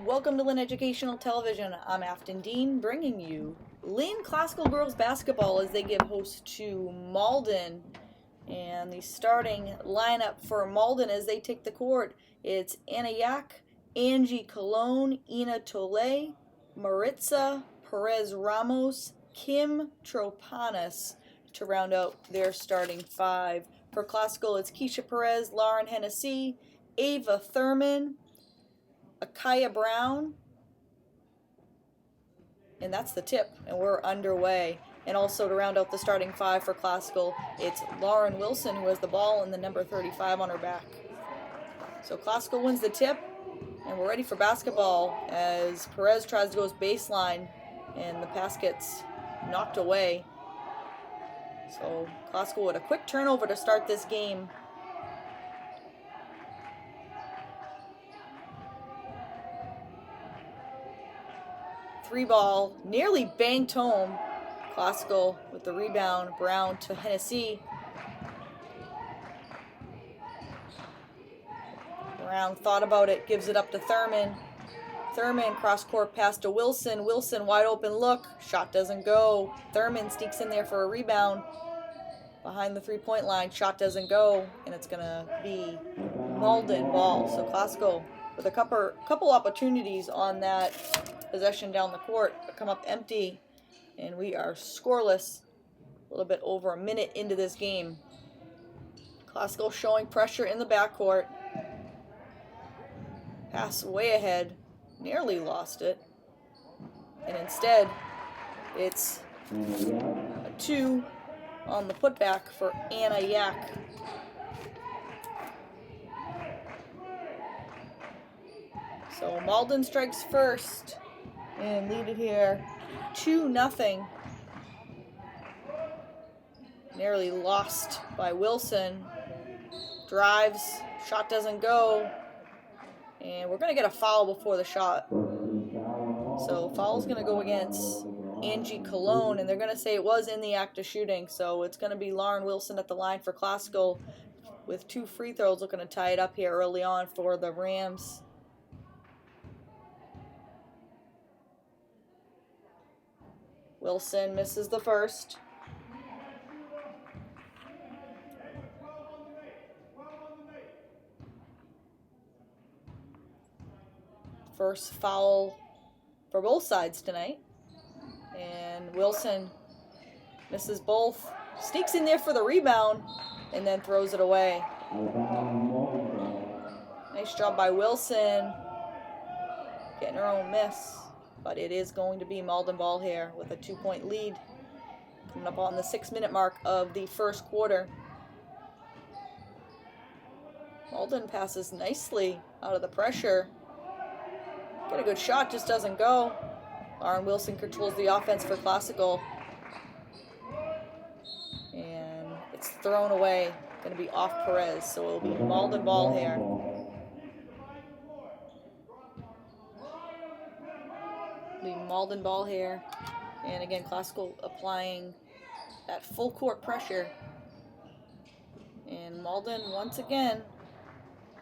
Welcome to Lynn Educational Television. I'm Afton Dean, bringing you Lynn Classical Girls Basketball as they give host to Malden. And the starting lineup for Malden as they take the court, it's Anna Yak, Angie Colon, Ina Tole, Maritza Perez Ramos, Kim Tropanis to round out their starting five. For Classical, it's Keisha Perez, Lauren Hennessy, Ava Thurman, Akaya Brown, and that's the tip, and we're underway. And also to round out the starting five for Classical, it's Lauren Wilson who has the ball and the number 35 on her back. So Classical wins the tip, and we're ready for basketball as Perez tries to go his baseline, and the pass gets knocked away. So Classical with a quick turnover to start this game. Three ball, nearly banked home. Classical with the rebound, Brown to Hennessy. Brown thought about it, gives it up to Thurman. Thurman cross-court pass to Wilson. Wilson wide open look, shot doesn't go. Thurman sneaks in there for a rebound. Behind the three-point line, shot doesn't go, and it's gonna be Malden ball. So Classical with a couple opportunities on that possession down the court, but come up empty, and we are scoreless. A little bit over a minute into this game. Classical showing pressure in the backcourt. Pass way ahead, nearly lost it, and instead it's a two on the putback for Anna Yak. So Malden strikes first and lead it here 2-0. Nearly lost by Wilson. Drives, shot doesn't go, and we're going to get a foul before the shot. So foul's going to go against Angie Colon, and they're going to say it was in the act of shooting. So it's going to be Lauren Wilson at the line for Classical with 2 free throws, looking to tie it up here early on for the Rams. Wilson misses the first. First foul for both sides tonight. And Wilson misses both. Sneaks in there for the rebound and then throws it away. Nice job by Wilson. Getting her own miss. But it is going to be Malden ball here with a 2-point lead. Coming up on the 6-minute mark of the first quarter. Malden passes nicely out of the pressure. Get a good shot, just doesn't go. Lauren Wilson controls the offense for Classical. And it's thrown away. Going to be off Perez, so it'll be Malden ball here. The Malden ball here, and again Classical applying that full court pressure, and Malden once again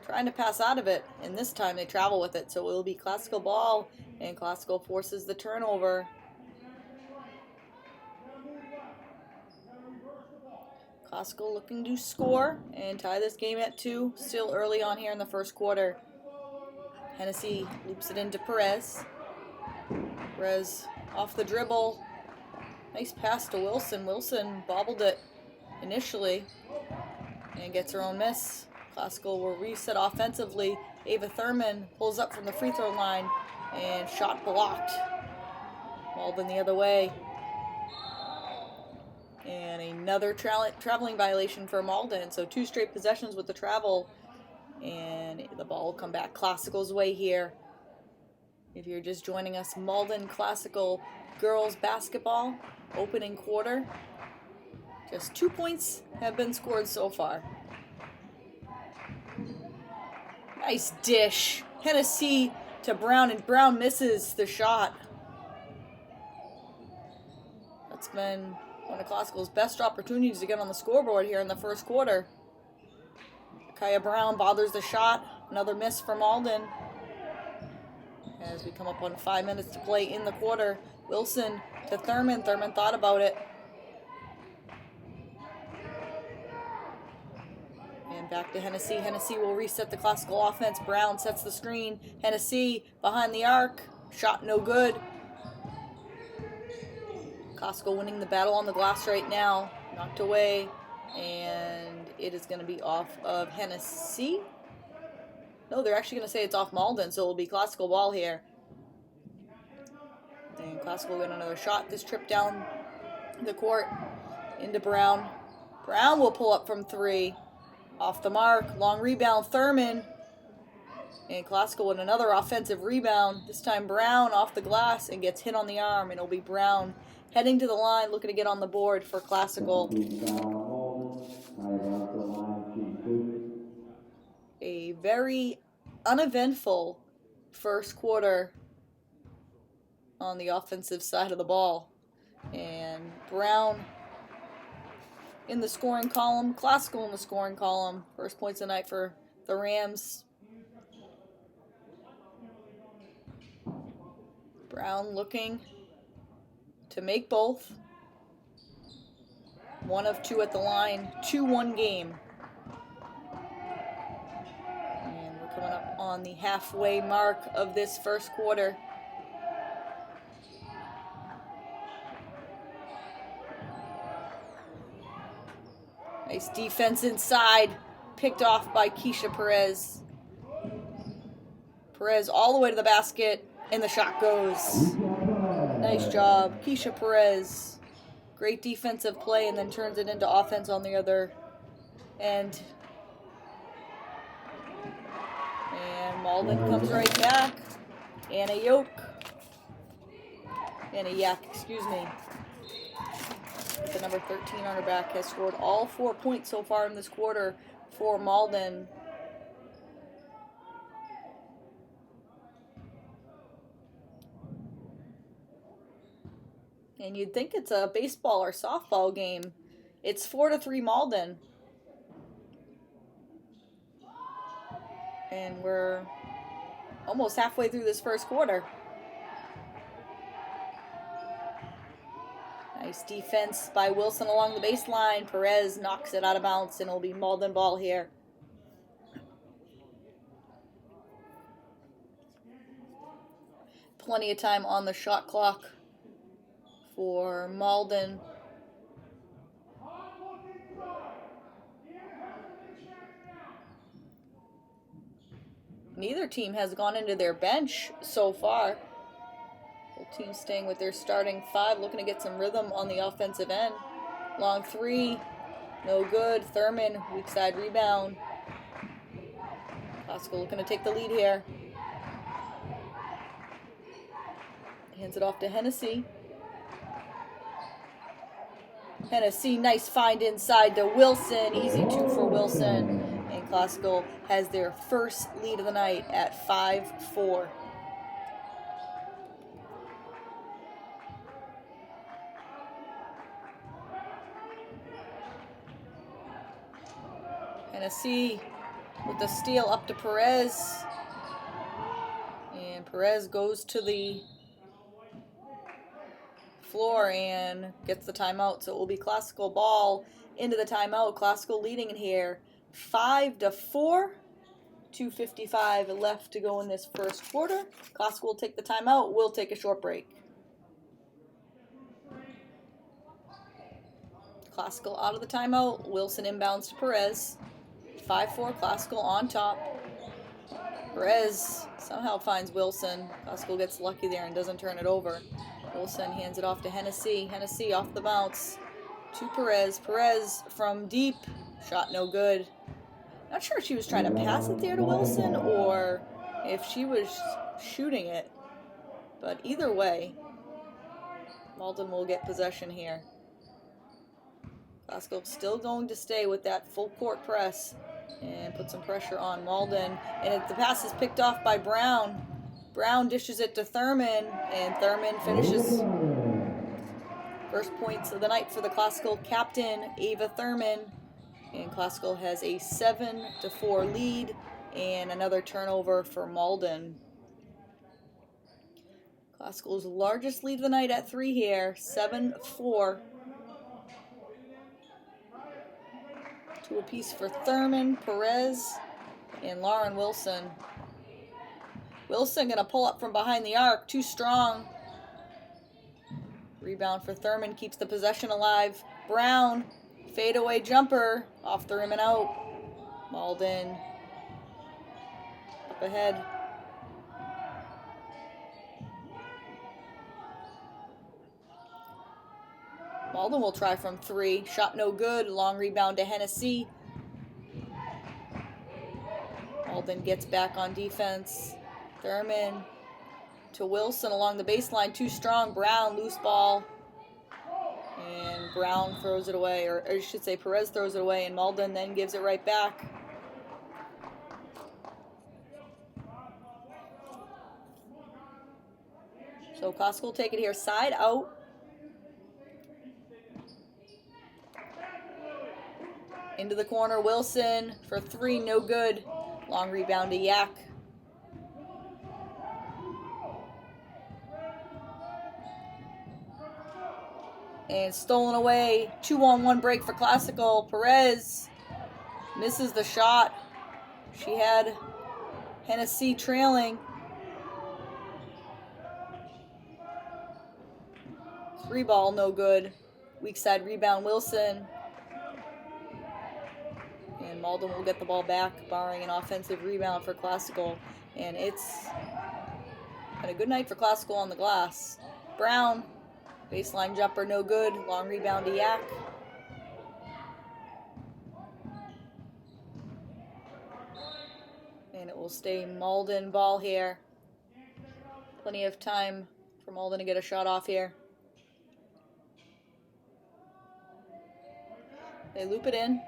trying to pass out of it, and this time they travel with it, so it will be Classical ball, and Classical forces the turnover. Classical looking to score and tie this game at 2, still early on here in the first quarter. Hennessy loops it into Perez. Perez off the dribble. Nice pass to Wilson. Wilson bobbled it initially and gets her own miss. Classical will reset offensively. Ava Thurman pulls up from the free throw line and shot blocked. Malden the other way. And another traveling violation for Malden. So 2 straight possessions with the travel. And the ball will come back Classical's way here. If you're just joining us, Malden Classical girls basketball, opening quarter. Just 2 points have been scored so far. Nice dish. Hennessy to Brown, and Brown misses the shot. That's been one of Classical's best opportunities to get on the scoreboard here in the first quarter. Kaya Brown bothers the shot. Another miss for Malden. As we come up on 5 minutes to play in the quarter, Wilson to Thurman. Thurman thought about it. And back to Hennessy. Hennessy will reset the classical offense. Brown sets the screen. Hennessy behind the arc. Shot no good. Classical winning the battle on the glass right now. Knocked away. And it is going to be off of Hennessy. No, they're actually going to say it's off Malden, so it will be classical ball here. And classical will get another shot this trip down the court into Brown. Brown will pull up from 3. Off the mark. Long rebound. Thurman. And classical with another offensive rebound. This time Brown off the glass and gets hit on the arm. And it'll be Brown heading to the line, looking to get on the board for classical. A very uneventful first quarter on the offensive side of the ball. And Brown in the scoring column, classical in the scoring column. First points of the night for the Rams. Brown looking to make both. 1 of 2 at the line, 2-1 game. And we're coming up on the halfway mark of this first quarter. Nice defense inside, picked off by Keisha Perez. Perez all the way to the basket, and the shot goes. Nice job, Keisha Perez. Great defensive play, and then turns it into offense on the other end. And Malden comes right back. Anna Yak, excuse me. The number 13 on her back has scored all 4 points so far in this quarter for Malden. And you'd think it's a baseball or softball game. It's 4-3 Malden. And we're almost halfway through this first quarter. Nice defense by Wilson along the baseline. Perez knocks it out of bounds, and it'll be Malden ball here. Plenty of time on the shot clock for Malden. Neither team has gone into their bench so far. Both teams staying with their starting 5, looking to get some rhythm on the offensive end. Long 3, no good. Thurman, weak side rebound. Classical looking to take the lead here. Hands it off to Hennessy. Hennessy, nice find inside to Wilson. Easy 2 for Wilson. And Classical has their first lead of the night at 5-4. Hennessy with the steal up to Perez. And Perez goes to the floor and gets the timeout. So it will be Classical ball into the timeout. Classical leading in here 5-4. 2:55 left to go in this first quarter. Classical will take the timeout. We'll take a short break. Classical out of the timeout. Wilson inbounds to Perez. 5-4 Classical on top. Perez somehow finds Wilson. Classical gets lucky there and doesn't turn it over. Wilson hands it off to Hennessy. Hennessy off the bounce to Perez. Perez from deep. Shot no good. Not sure if she was trying to pass it there to Wilson or if she was shooting it. But either way, Malden will get possession here. Classical still going to stay with that full court press and put some pressure on Malden. And the pass is picked off by Brown. Brown dishes it to Thurman, and Thurman finishes. First points of the night for the Classical captain, Ava Thurman. And Classical has a 7-4 lead and another turnover for Malden. Classical's largest lead of the night at 3 here, 7-4. 2 apiece for Thurman, Perez, and Lauren Wilson. Wilson gonna pull up from behind the arc, too strong. Rebound for Thurman, keeps the possession alive. Brown, fadeaway jumper, off the rim and out. Malden, up ahead. Malden will try from 3, shot no good, long rebound to Hennessy. Malden gets back on defense. Thurman to Wilson along the baseline, too strong. Brown, loose ball. And Brown throws it away, or I should say Perez throws it away, and Malden then gives it right back. So Classical will take it here, side out. Into the corner, Wilson for 3, no good. Long rebound to Yak. And stolen away. 2-on-1 break for Classical. Perez misses the shot. She had Hennessy trailing. 3 ball, no good. Weak side rebound, Wilson. And Malden will get the ball back, barring an offensive rebound for Classical. And it's been a good night for Classical on the glass. Brown, baseline jumper, no good. Long rebound to Yak. And it will stay Malden ball here. Plenty of time for Malden to get a shot off here. They loop it in.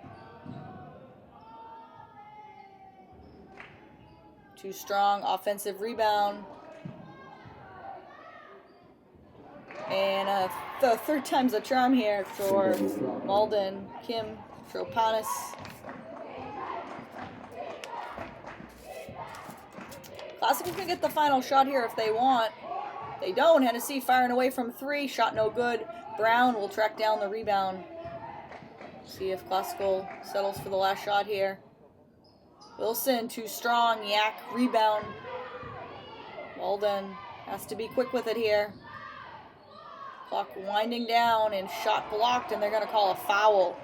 Too strong, offensive rebound. And the third time's a charm here for Malden. Kim Tropanis. Classical can get the final shot here if they want. They don't. Hennessy firing away from 3. Shot no good. Brown will track down the rebound. See if Classical settles for the last shot here. Wilson, too strong. Yak, rebound. Malden has to be quick with it here. Clock winding down and shot blocked, and they're going to call a foul.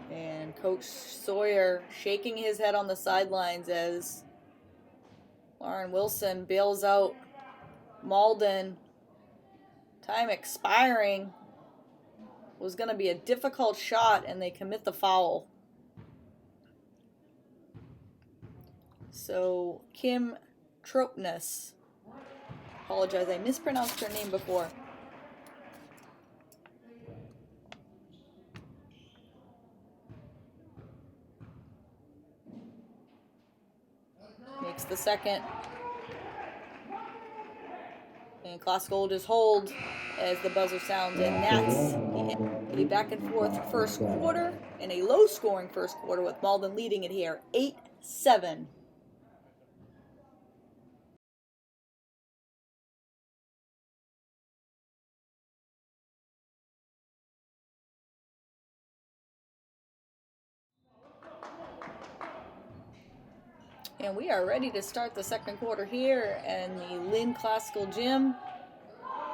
And Coach Sawyer shaking his head on the sidelines as Lauren Wilson bails out Malden. Time expiring. Was going to be a difficult shot, and they commit the foul. So Kim Tropness. Apologize, I mispronounced her name before. Makes the second. And Classical will just hold as the buzzer sounds, and that's a back and forth first quarter and a low scoring first quarter with Malden leading it here 8-7. And we are ready to start the second quarter here in the Lynn Classical Gym.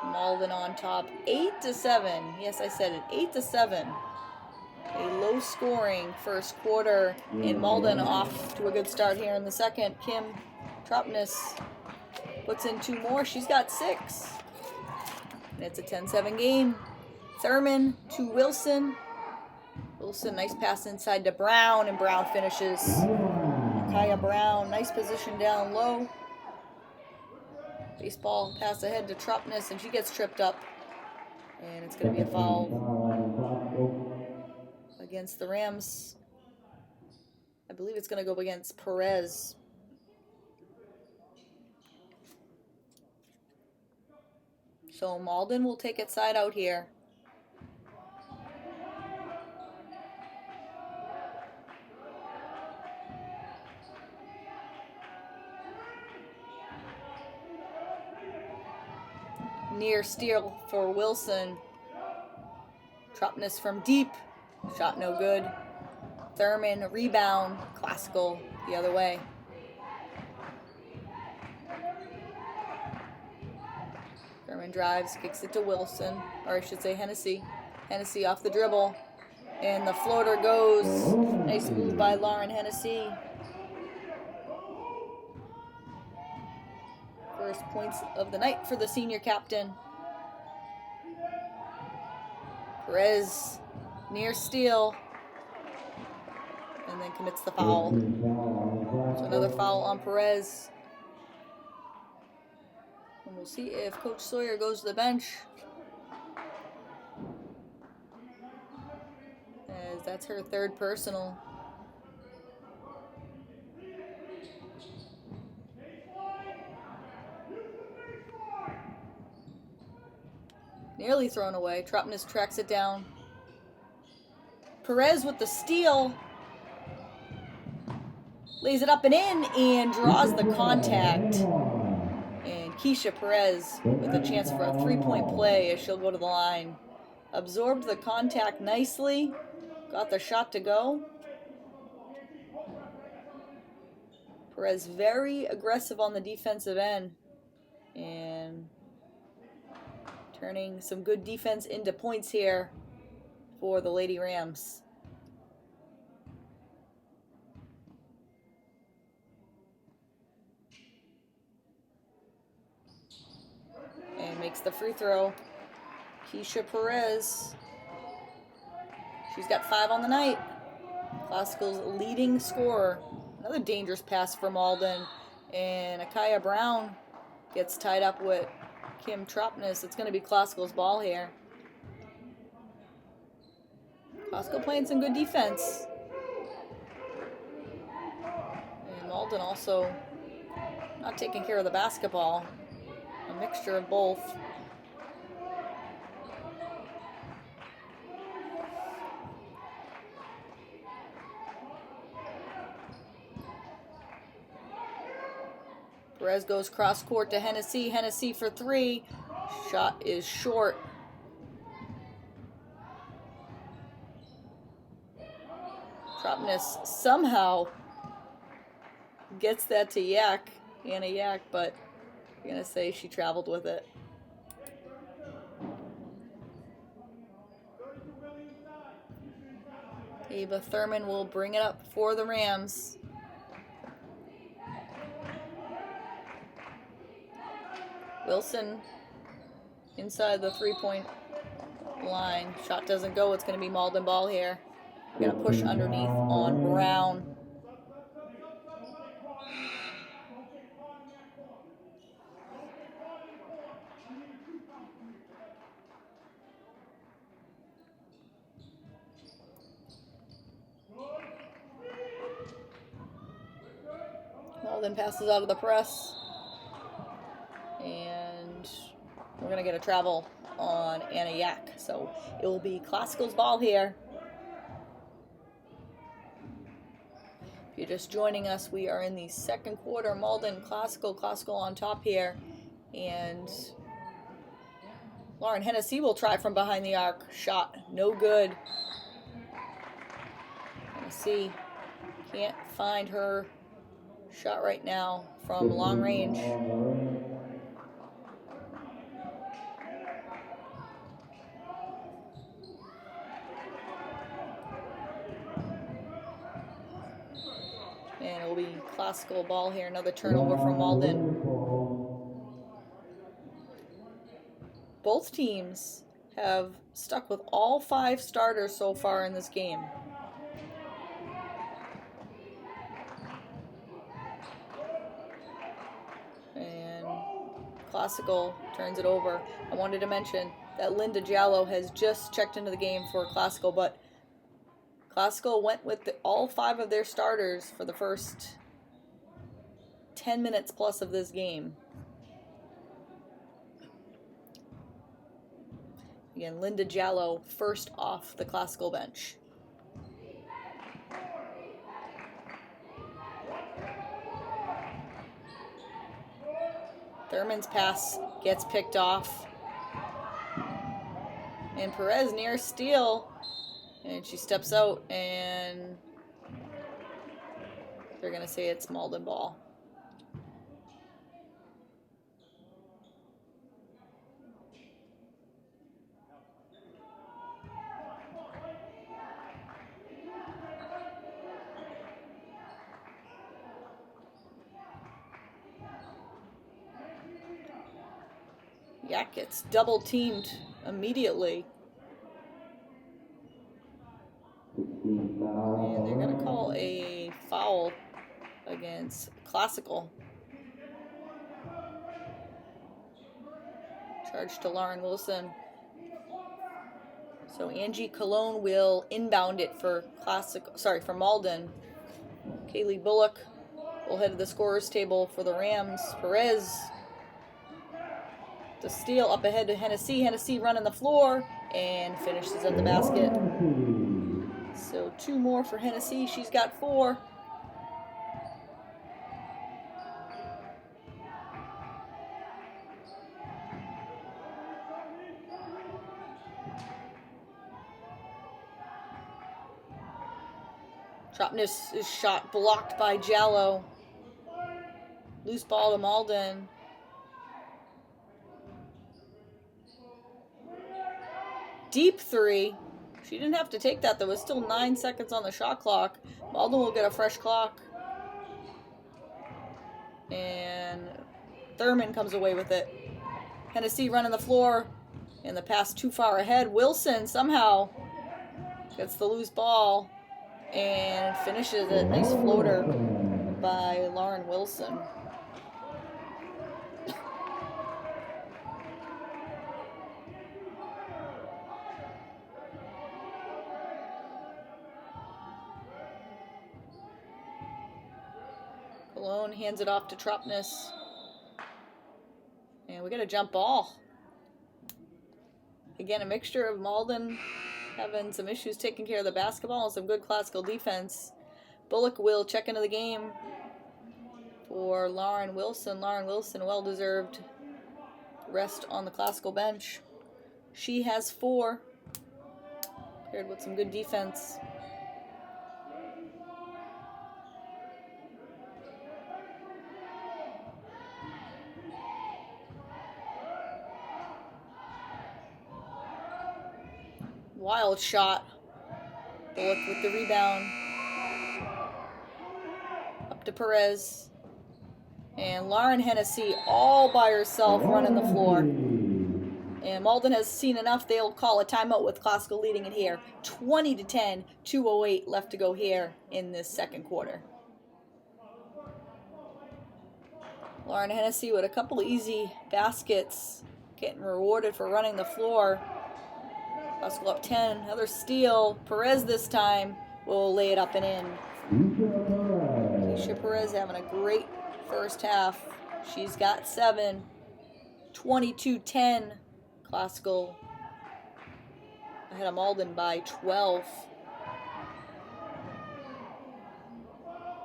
Malden on top, 8-7. Yes, I said it, 8-7. A low-scoring first quarter, and Malden off to a good start here in the second. Kim Tropness puts in 2 more. She's got 6. And it's a 10-7 game. Thurman to Wilson. Wilson, nice pass inside to Brown, and Brown finishes. Kaya Brown, nice position down low. Baseball pass ahead to Tropness, and she gets tripped up. And it's going to be a foul against the Rams. I believe it's going to go against Perez. So Malden will take it side out here. Near steal for Wilson. Trupness from deep. Shot no good. Thurman, rebound. Classical the other way. Thurman drives, kicks it to Wilson. Or I should say Hennessy. Hennessy off the dribble. And the floater goes. Nice move by Lauren Hennessy. First points of the night for the senior captain. Perez near steal. And then commits the foul. So another foul on Perez. And we'll see if Coach Sawyer goes to the bench. As that's her third personal. Nearly thrown away. Trupness tracks it down. Perez with the steal. Lays it up and in and draws the contact. And Keisha Perez with a chance for a three-point play as she'll go to the line. Absorbed the contact nicely. Got the shot to go. Perez very aggressive on the defensive end. And turning some good defense into points here for the Lady Rams. And makes the free throw. Keisha Perez. She's got 5 on the night. Classical's leading scorer. Another dangerous pass for Malden. And Akaya Brown gets tied up with Kim Trupness. It's going to be Classical's ball here. Classical playing some good defense. And Malden also not taking care of the basketball. A mixture of both. Perez goes cross court to Hennessy. Hennessy for 3. Shot is short. Trupness somehow gets that to Anna Yak, but I'm going to say she traveled with it. Ava Thurman will bring it up for the Rams. Wilson inside the 3-point line. Shot doesn't go. It's going to be Malden ball here. We're going to push underneath on Brown. Malden passes out of the press. And we're going to get a travel on Anna Yak. So it will be Classical's ball here. If you're just joining us, we are in the second quarter. Malden, Classical on top here. And Lauren Hennessy will try from behind the arc. Shot, no good. Hennessy can't find her shot right now from long range. And it will be Classical ball here. Another turnover from Malden. Both teams have stuck with all 5 starters so far in this game. And Classical turns it over. I wanted to mention that Linda Jallo has just checked into the game for Classical, but Classical went with all 5 of their starters for the first 10 minutes plus of this game. Again, Linda Jallo first off the Classical bench. Thurman's pass gets picked off. And Perez near steal. And she steps out, and they're going to say it's Malden ball. Yak gets double teamed immediately. And they're going to call a foul against Classical. Charge to Lauren Wilson. So Angie Cologne will inbound it for for Malden. Kaylee Bullock will head to the scorer's table for the Rams. Perez to steal up ahead to Hennessy. Hennessy running the floor and finishes at the basket. So 2 more for Hennessy. She's got 4. Tropnis is shot blocked by Jallo. Loose ball to Malden. Deep 3. She didn't have to take that. There was still 9 seconds on the shot clock. Malden will get a fresh clock. And Thurman comes away with it. Hennessy running the floor. And the pass too far ahead. Wilson somehow gets the loose ball and finishes it. Nice floater by Lauren Wilson. Cologne hands it off to Tropnis. And we get a jump ball. Again, a mixture of Malden having some issues taking care of the basketball and some good Classical defense. Bullock will check into the game for Lauren Wilson. Lauren Wilson, well-deserved rest on the Classical bench. She has 4, paired with some good defense. Wild shot. Bullock with the rebound. Up to Perez. And Lauren Hennessy all by herself running the floor. And Malden has seen enough. They'll call a timeout with Classical leading it here. 20-10, 2:08 left to go here in this second quarter. Lauren Hennessy with a couple easy baskets, getting rewarded for running the floor. Classical up 10, another steal. Perez this time will lay it up and in. Keisha Perez having a great first half. She's got 7. 22-10. Classical ahead of Malden by 12.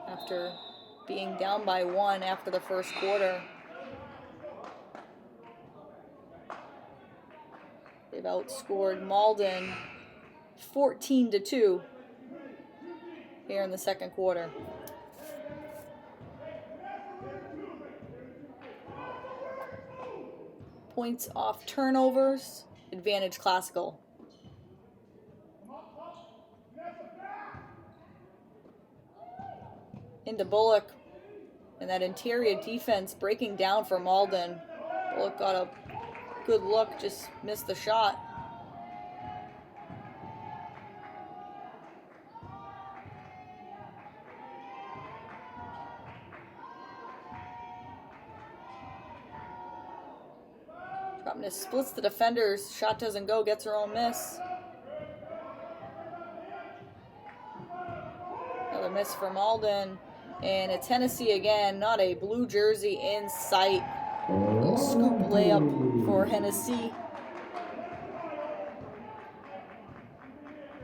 After being down by 1 after the first quarter. They've outscored Malden 14-2 here in the second quarter. Points off turnovers, advantage Classical. Into Bullock, and that interior defense breaking down for Malden. Bullock got a good look, just missed the shot. Tropnis splits the defenders. Shot doesn't go, gets her own miss. Another miss for Malden. And it's Hennessy again, not a blue jersey in sight. Little scoop layup for Hennessy.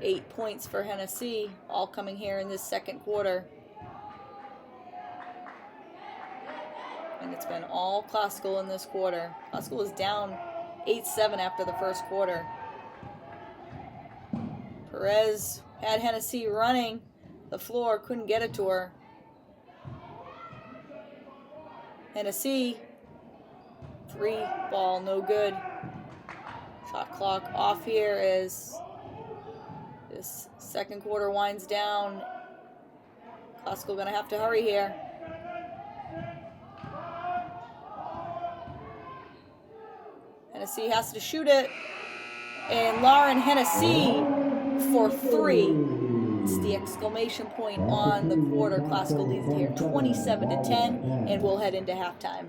8 points for Hennessy, all coming here in this second quarter. And it's been all Classical in this quarter. Classical is down 8-7 after the first quarter. Perez had Hennessy running the floor, couldn't get it to her. Hennessy, 3 ball, no good. Shot clock off here as this second quarter winds down. Classical gonna have to hurry here. Hennessy has to shoot it. And Lauren Hennessy for 3. It's the exclamation point on the quarter. Classical leads here 27-10, and we'll head into halftime.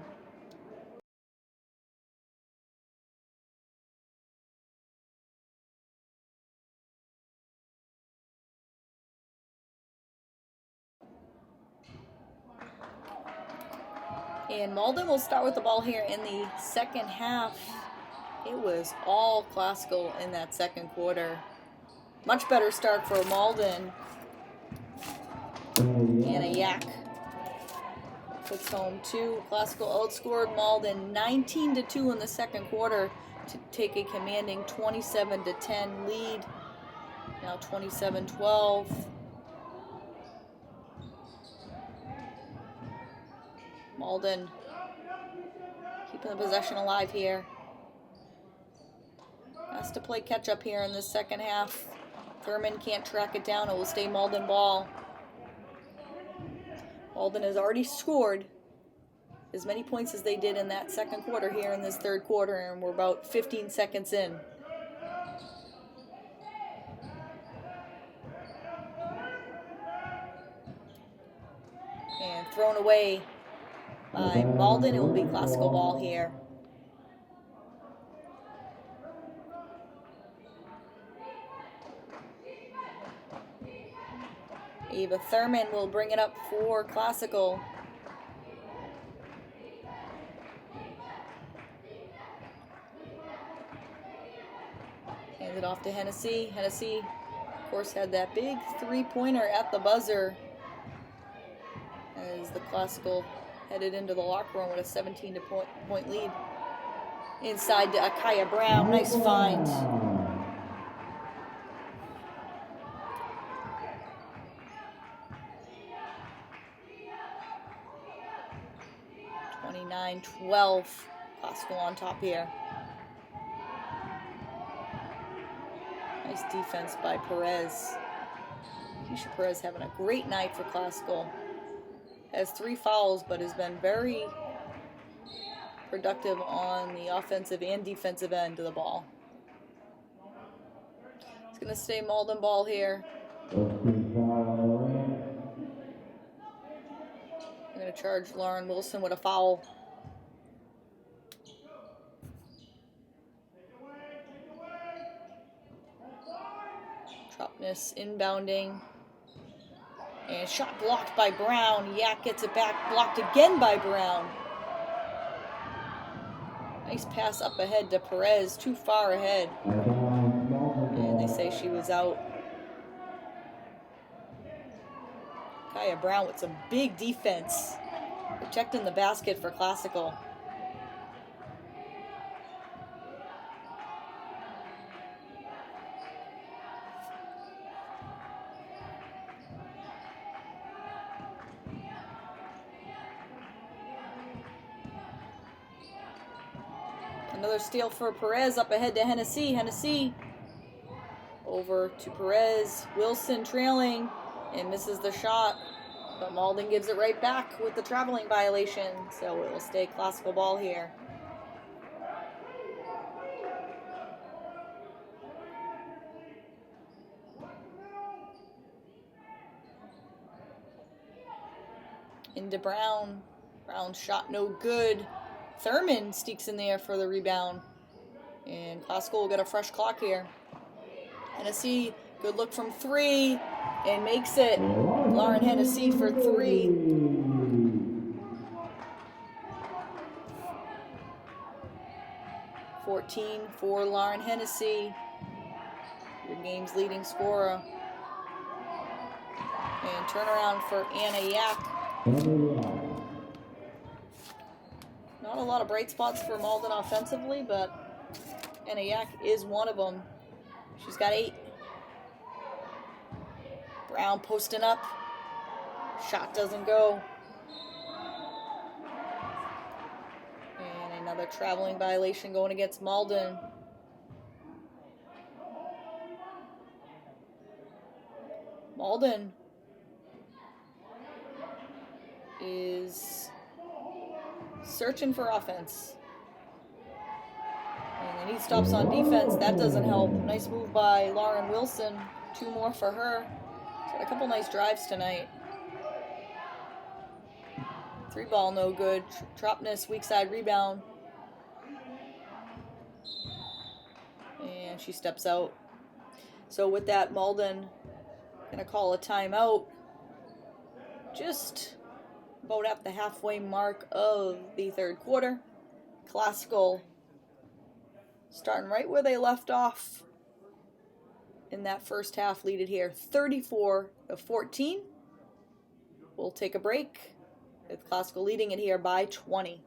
And Malden will start with the ball here in the second half. It was all Classical in that second quarter. Much better start for Malden. And a yak puts home 2. Classical outscored Malden 19-2 in the second quarter to take a commanding 27-10 lead. Now 27-12. Malden keeping the possession alive here. Has to play catch up here in the second half. Thurman can't track it down. It will stay Malden ball. Malden has already scored as many points as they did in that second quarter here in this third quarter, and we're about 15 seconds in. And thrown away by Malden. It will be Classical ball here. Ava Thurman will bring it up for Classical. Hand it off to Hennessy. Hennessy, of course, had that big 3-pointer at the buzzer as the Classical headed into the locker room with a 17-point lead. Inside to Akaya Brown. Nice find. 29-12. Classical on top here. Nice defense by Perez. Keisha Perez having a great night for Classical. Has 3 fouls, but has been very productive on the offensive and defensive end of the ball. It's going to stay Malden ball here. I'm going to charge Lauren Wilson with a foul. Tropness inbounding. And shot blocked by Brown. Yak gets it back, blocked again by Brown. Nice pass up ahead to Perez, too far ahead. And they say she was out. Kaya Brown with some big defense, protecting the basket for Classical. Another steal for Perez, up ahead to Hennessy. Hennessy over to Perez. Wilson trailing and misses the shot. But Malden gives it right back with the traveling violation. So it will stay Classical ball here. Into Brown. Brown's shot no good. Thurman sneaks in there for the rebound. And Classical will get a fresh clock here. Hennessy, good look from 3. And makes it. Lauren Hennessy for 3. (14) for Lauren Hennessy, your game's leading scorer. And turnaround for Anna Yak. Not a lot of bright spots for Malden offensively, but Anna Yak is one of them. She's got 8. Brown posting up. Shot doesn't go. And another traveling violation going against Malden. Malden is searching for offense. And they need stops on defense. That doesn't help. Nice move by Lauren Wilson. 2 more for her. She's got a couple nice drives tonight. 3 ball, no good. Tropness, weak side rebound. And she steps out. So with that, Malden going to call a timeout. Just about at the halfway mark of the 3rd quarter. Classical starting right where they left off in that first half, lead it here 34-14. We'll take a break with Classical leading it here by 20.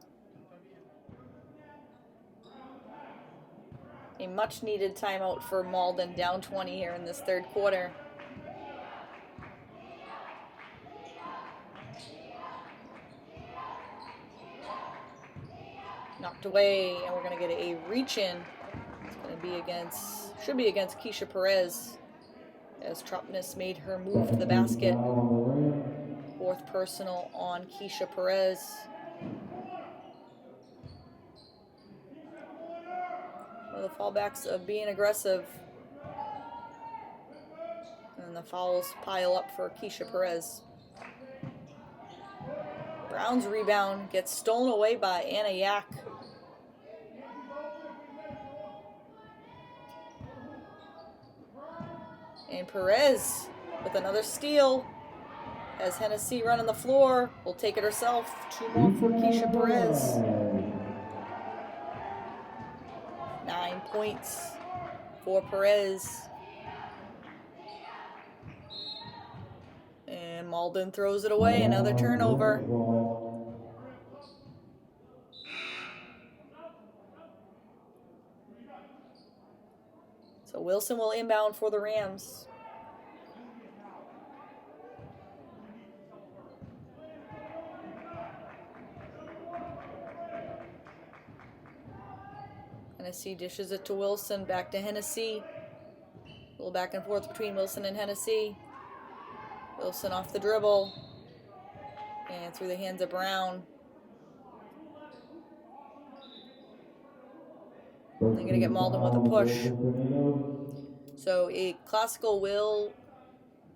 A much needed timeout for Malden, down 20 here in this 3rd quarter. Knocked away, and we're going to get a reach in. It's going to be against, should be against Keisha Perez, as Tropness made her move to the basket. 4th personal on Keisha Perez. One of the fallbacks of being aggressive. And the fouls pile up for Keisha Perez. Brown's rebound gets stolen away by Anna Yak. And Perez with another steal. As Hennessy running the floor, will take it herself. 2 more for Keisha Perez. 9 points for Perez. And Malden throws it away, another turnover. So Wilson will inbound for the Rams. Hennessy dishes it to Wilson, back to Hennessy. A little back and forth between Wilson and Hennessy. Wilson off the dribble. And through the hands of Brown. They're going to get Malden with a push. So a Classical will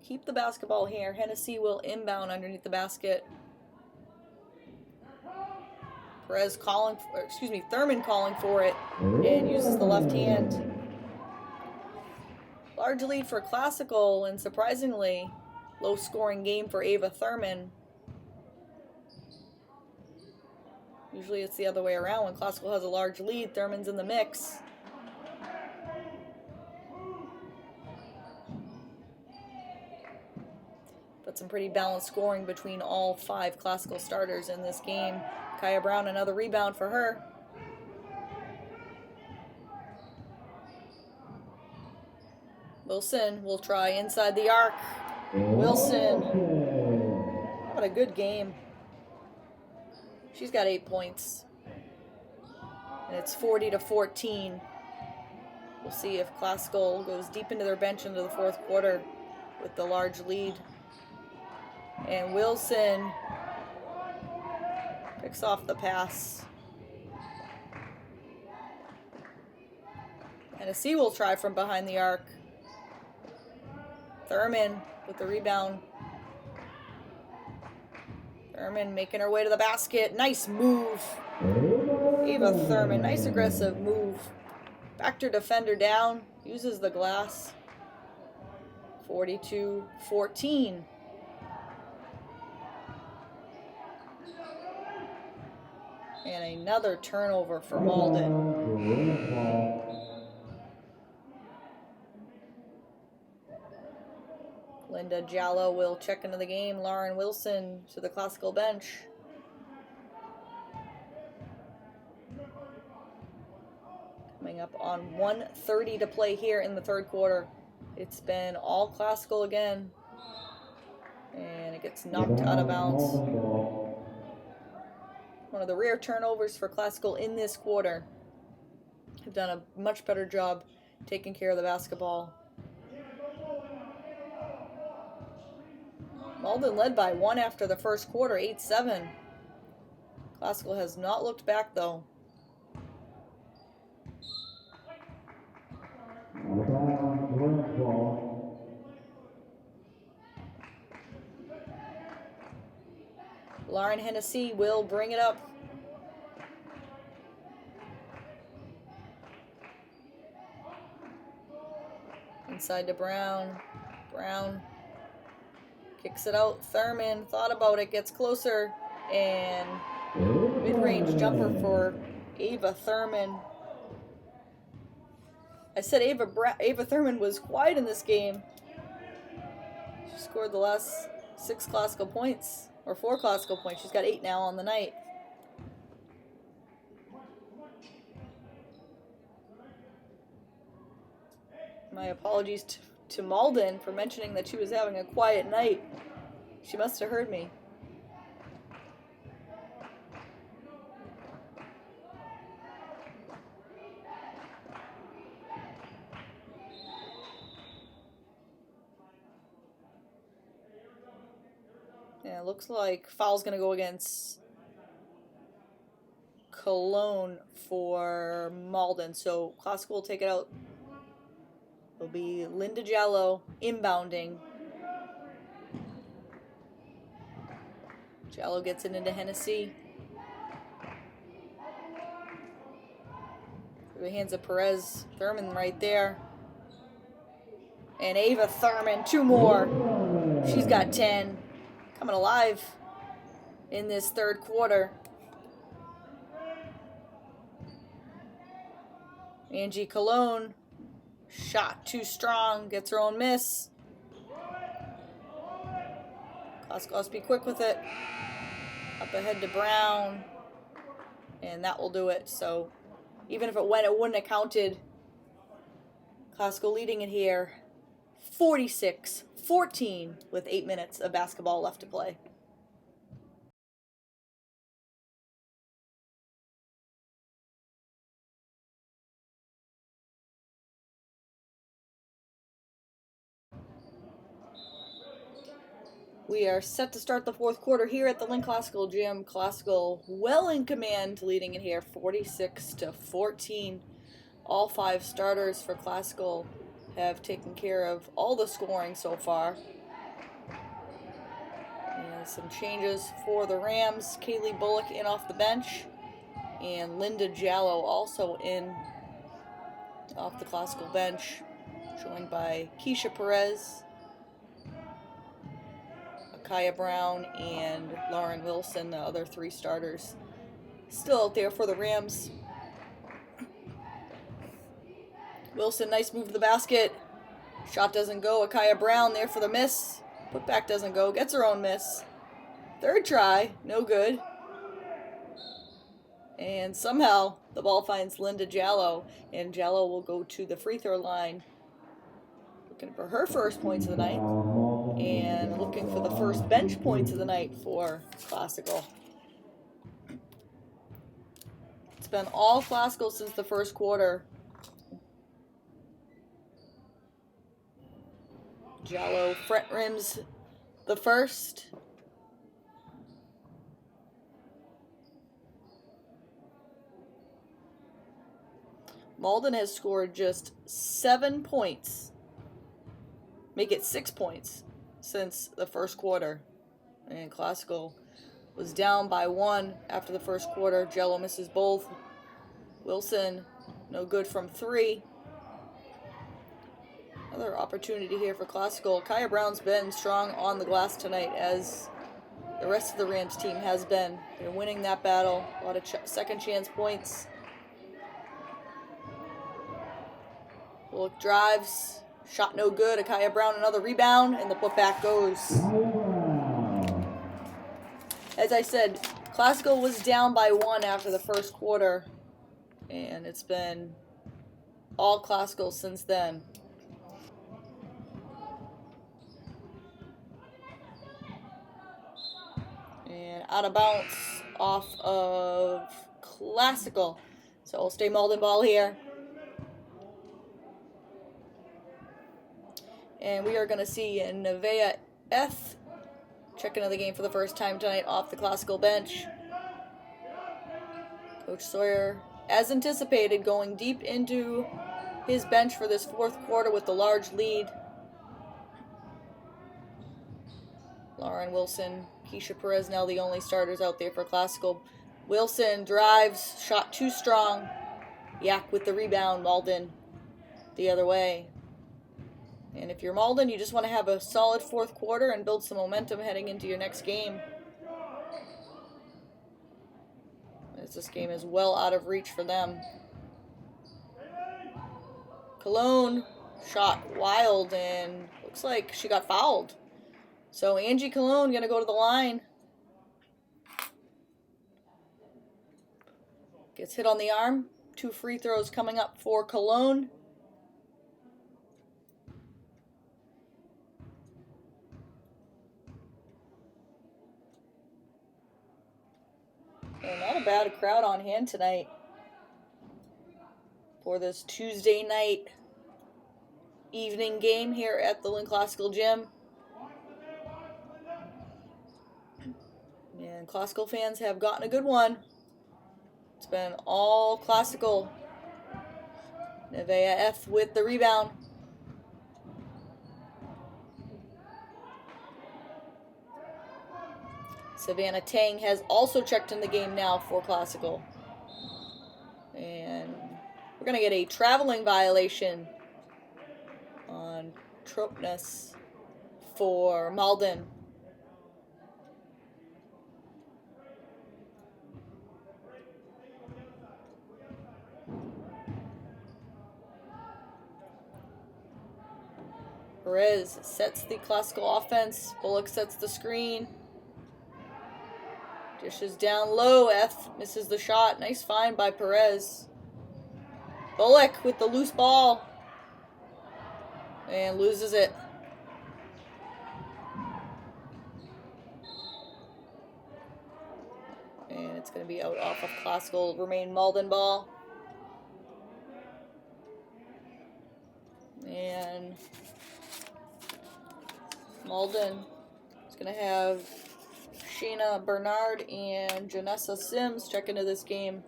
keep the basketball here. Hennessy will inbound underneath the basket. Perez calling, Thurman calling for it, and uses the left hand. Large lead for Classical, and surprisingly, low-scoring game for Ava Thurman. Usually it's the other way around. When Classical has a large lead, Thurman's in the mix. But some pretty balanced scoring between all 5 Classical starters in this game. Kaya Brown, another rebound for her. Wilson will try inside the arc. Wilson. What a good game. She's got 8 points. And it's 40-14. We'll see if Classical goes deep into their bench into the 4th quarter with the large lead. And Wilson picks off the pass. Hennessy will try from behind the arc. Thurman with the rebound. Thurman making her way to the basket. Nice move. Ava Thurman, nice aggressive move. Backed her defender down. Uses the glass. 42-14. And another turnover for Malden. Linda Jallo will check into the game. Lauren Wilson to the Classical bench. Coming up on 1:30 to play here in the 3rd quarter. It's been all Classical again. gets knocked out of bounds. One of the rare turnovers for Classical in this quarter. Have done a much better job taking care of the basketball. Malden led by 1 after the first quarter, 8-7. Classical has not looked back though. Lauren Hennessy will bring it up. Inside to Brown. Brown kicks it out. Thurman thought about it, gets closer, and mid-range jumper for Ava Thurman. I said Ava Thurman was quiet in this game. She scored the last 6 Classical points, or 4 Classical points. She's got 8 now on the night. My apologies to Malden for mentioning that she was having a quiet night. She must have heard me. Yeah, it looks like foul's going to go against Cologne for Malden. So Classical will take it out. It'll be Linda Jallo inbounding. Jallo gets it into Hennessy. Through the hands of Perez. Thurman right there. And Ava Thurman, 2 more. She's got 10. Coming alive in this third quarter. Angie Cologne, shot too strong, gets her own miss. Classical has to be quick with it. Up ahead to Brown, and that will do it. So even if it went, it wouldn't have counted. Classical leading it here, 46-14 with 8 minutes of basketball left to play. We are set to start the fourth quarter here at the Lynn Classical Gym. Classical well in command, leading it here 46-14. All 5 starters for Classical have taken care of all the scoring so far. And some changes for the Rams. Kaylee Bullock in off the bench. And Linda Jallo also in off the Classical bench. Joined by Keisha Perez, Kaya Brown, and Lauren Wilson, the other 3 starters. Still out there for the Rams. Wilson, nice move to the basket. Shot doesn't go. Akaya Brown there for the miss. Putback doesn't go. Gets her own miss. Third try. No good. And somehow the ball finds Linda Jallo. And Jallo will go to the free throw line. Looking for her first points of the night. And looking for the first bench points of the night for Classical. It's been all Classical since the first quarter. Jallo front rims the first. Malden has scored just 7 points. Make it 6 points since the first quarter. And Classical was down by 1 after the first quarter. Jallo misses both. Wilson, no good from 3. Another opportunity here for Classical. Kaya Brown's been strong on the glass tonight, as the rest of the Rams team has been. They're winning that battle. A lot of second chance points. Bullock drives. Shot no good. Akaya Brown another rebound, and the putback goes. As I said, Classical was down by 1 after the first quarter, and it's been all Classical since then. out of bounds off of Classical. So we'll stay Malden ball here. And we are going to see Nevaeh F check into the game for the first time tonight off the Classical bench. Coach Sawyer, as anticipated, going deep into his bench for this fourth quarter with the large lead. Lauren Wilson, Keisha Perez now the only starters out there for Classical. Wilson drives, shot too strong. Yak with the rebound, Malden the other way. And if you're Malden, you just want to have a solid fourth quarter and build some momentum heading into your next game. As this game is well out of reach for them. Cologne shot wild and looks like she got fouled. So Angie Cologne going to go to the line. Gets hit on the arm. 2 free throws coming up for Cologne. And not a bad crowd on hand tonight for this Tuesday night evening game here at the Lynn Classical Gym. And Classical fans have gotten a good one. It's been all Classical. Nevaeh F with the rebound. Savannah Tang has also checked in the game now for Classical. And we're going to get a traveling violation on Tropness for Malden. Perez sets the Classical offense. Bullock sets the screen. Dishes down low. F misses the shot. Nice find by Perez. Bullock with the loose ball. And loses it. And it's going to be out off of Classical. Remain Malden ball. And Malden is going to have Shayna Bernard and Janessa Sims check into this game.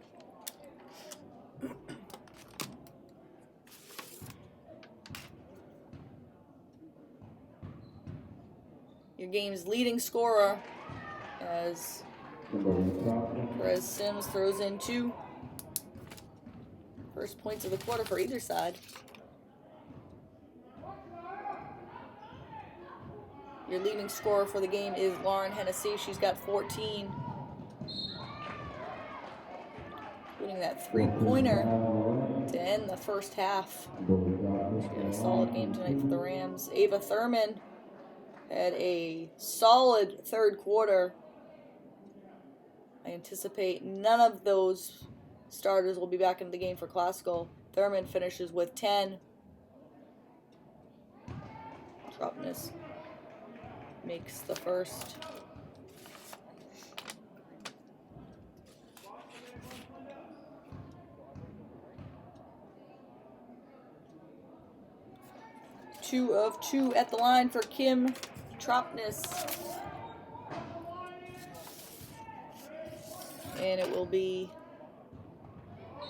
Your game's leading scorer as Perez Sims throws in 2. First points of the quarter for either side. Your leading scorer for the game is Lauren Hennessy. She's got 14. Including that 3-pointer to end the first half. She had a solid game tonight for the Rams. Ava Thurman had a solid third quarter. I anticipate none of those starters will be back into the game for Classical. Thurman finishes with 10. Tropness makes the first. Two of 2 at the line for Kim Tropness. And it will be, I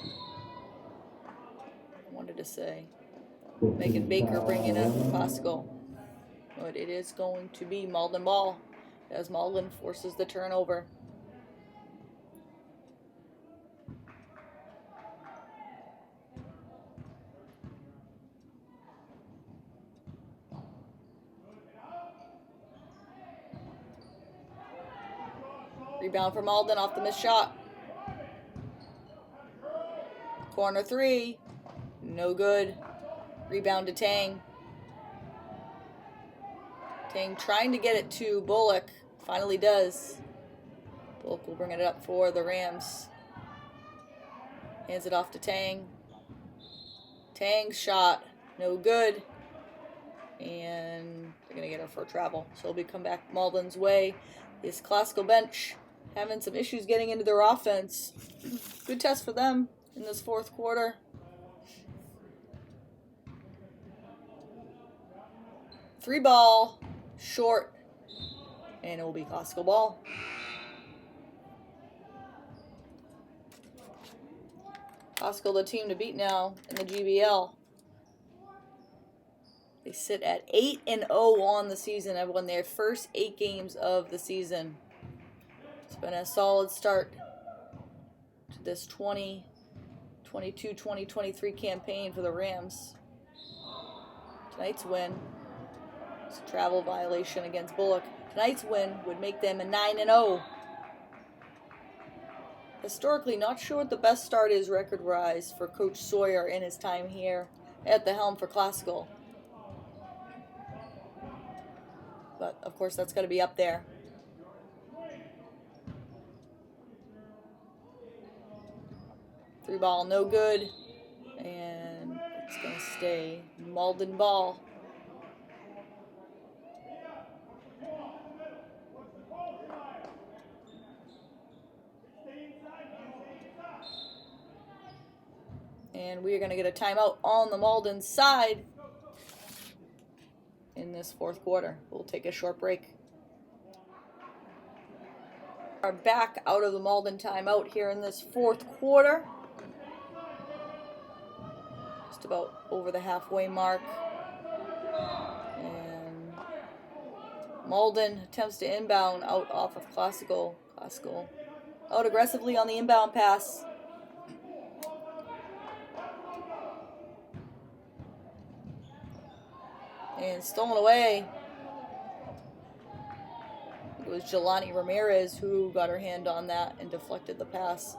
wanted to say, Megan Baker bringing up Classical. But it is going to be Malden ball as Malden forces the turnover. Rebound for Malden off the missed shot. Corner 3. No good. Rebound to Tang. Tang trying to get it to Bullock. Finally does. Bullock will bring it up for the Rams. Hands it off to Tang. Tang's shot. No good. And they're going to get her for travel. So it'll be come back Malden's way. This Classical bench having some issues getting into their offense. Good test for them in this fourth quarter. Three ball, short, and it will be classical ball. Classical, the team to beat now in the GBL. They sit at 8-0 on the season. Have won their first 8 games of the season. It's been a solid start to this 2022-2023 campaign for the Rams. Tonight's win is a travel violation against Bullock. Tonight's win would make them a 9-0. Historically, not sure what the best start is record-wise for Coach Sawyer in his time here at the helm for Classical. But, of course, that's got to be up there. Three ball, no good. And it's going to stay Malden ball. And we are going to get a timeout on the Malden side in this fourth quarter. We'll take a short break. Are back out of the Malden timeout here in this fourth quarter. Just about over the halfway mark. And Malden attempts to inbound out off of Classical. Classical out aggressively on the inbound pass. And stolen away. It was Jelani Ramirez who got her hand on that and deflected the pass.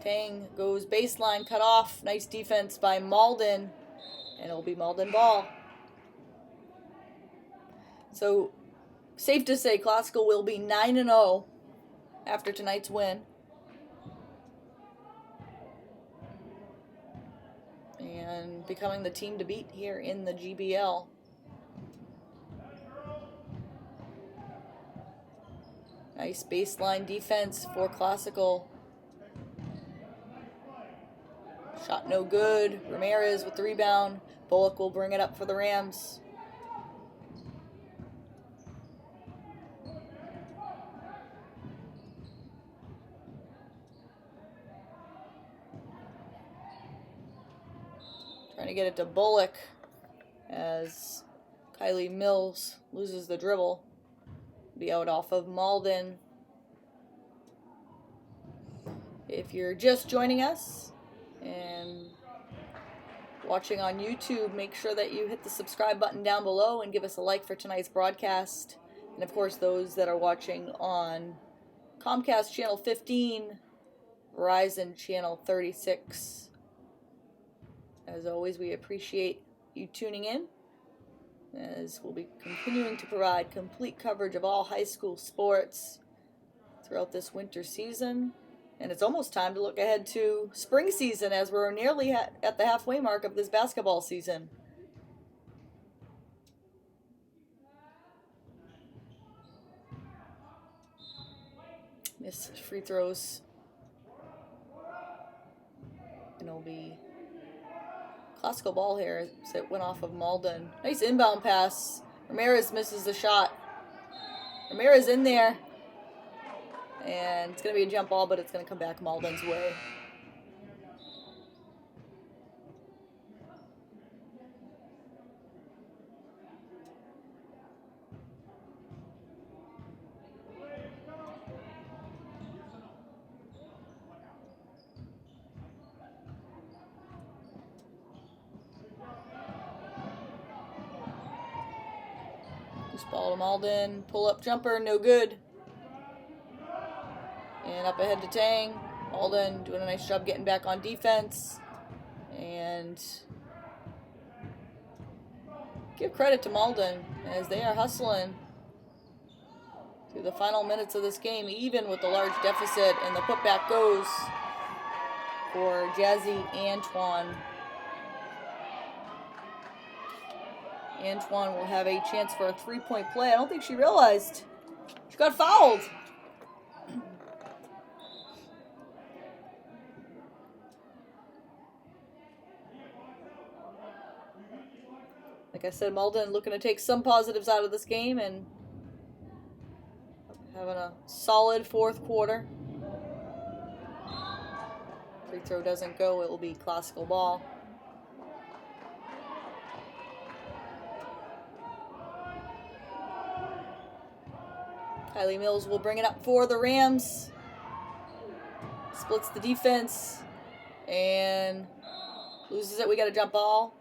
Tang goes baseline, cut off. Nice defense by Malden. And it'll be Malden ball. So, safe to say Classical will be 9-0 after tonight's win. And becoming the team to beat here in the GBL. Nice baseline defense for Classical. Shot no good. Ramirez with the rebound. Bullock will bring it up for the Rams. Trying to get it to Bullock as Kylie Mills loses the dribble. Be out off of Malden. If you're just joining us and watching on YouTube, make sure that you hit the subscribe button down below and give us a like for tonight's broadcast. And of course, those that are watching on Comcast Channel 15, Verizon Channel 36. As always, we appreciate you tuning in, as we'll be continuing to provide complete coverage of all high school sports throughout this winter season. And it's almost time to look ahead to spring season, as we're nearly at the halfway mark of this basketball season. Missed free throws. And it'll be Classical ball here, so it went off of Malden. Nice inbound pass. Ramirez misses the shot. Ramirez in there. And it's going to be a jump ball, but it's going to come back Malden's way. Ball to Malden, pull up jumper, no good. And up ahead to Tang. Malden doing a nice job getting back on defense. And give credit to Malden as they are hustling through the final minutes of this game, even with the large deficit. And the putback goes for Jazzy Antoine. Antoine will have a chance for a three-point play. I don't think she realized she got fouled. Like I said, Malden looking to take some positives out of this game and having a solid fourth quarter. Free throw doesn't go, it will be classical ball. Kylie Mills will bring it up for the Rams. Splits the defense and loses it. We got a jump ball.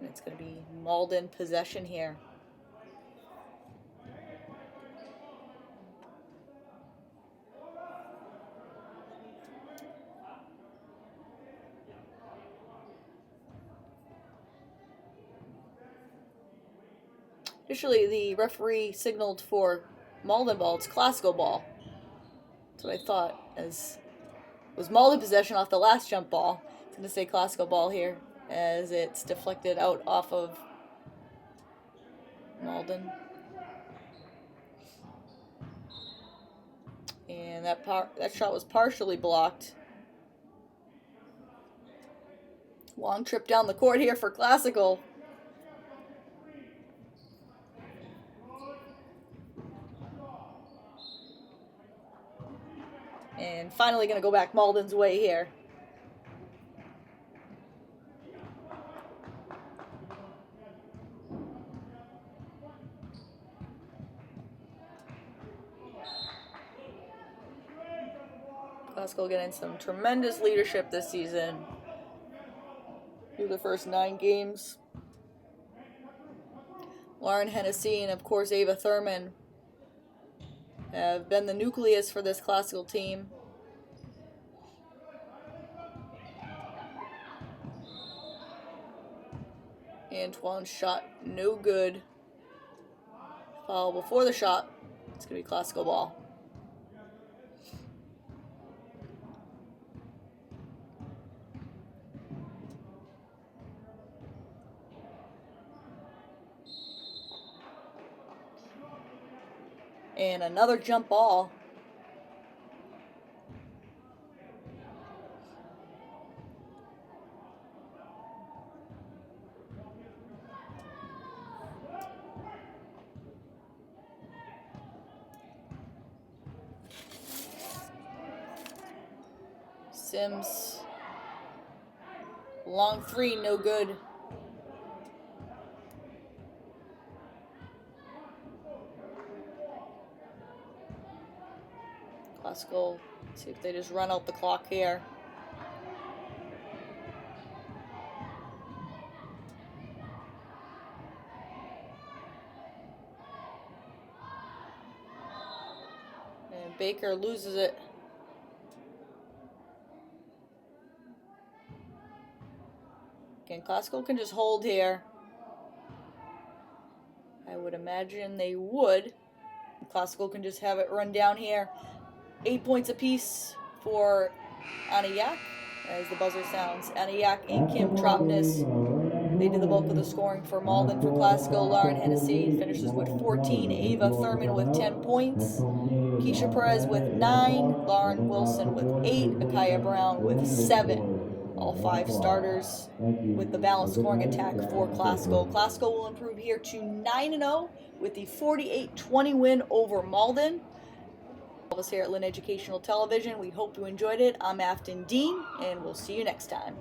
And it's going to be Malden possession here. Initially, the referee signaled for Malden ball. It's classical ball. That's what I thought. As was Malden possession off the last jump ball. It's going to say classical ball here as it's deflected out off of Malden. And that shot was partially blocked. Long trip down the court here for classical. And finally going to go back Malden's way here. Classical getting some tremendous leadership this season through the first 9 games. Lauren Hennessy and, of course, Ava Thurman have been the nucleus for this classical team. Antoine's shot no good. Foul before the shot. It's going to be classical ball. And another jump ball. Sims. Long three, no good. Classical, see if they just run out the clock here. And Baker loses it. Again, classical can just hold here. I would imagine they would. Classical can just have it run down here. 8 points apiece for Aniak as the buzzer sounds. Aniak and Kim Tropnis. They did the bulk of the scoring for Malden. For classical, Lauren Hennessy finishes with 14. Ava Thurman with 10 points. Keisha Perez with 9. Lauren Wilson with 8. Akaya Brown with 7. All 5 starters with the balanced scoring attack for classical. Classical will improve here to 9-0 with the 48-20 win over Malden. All of us here at Lynn Educational Television, we hope you enjoyed it. I'm Afton Dean, and we'll see you next time.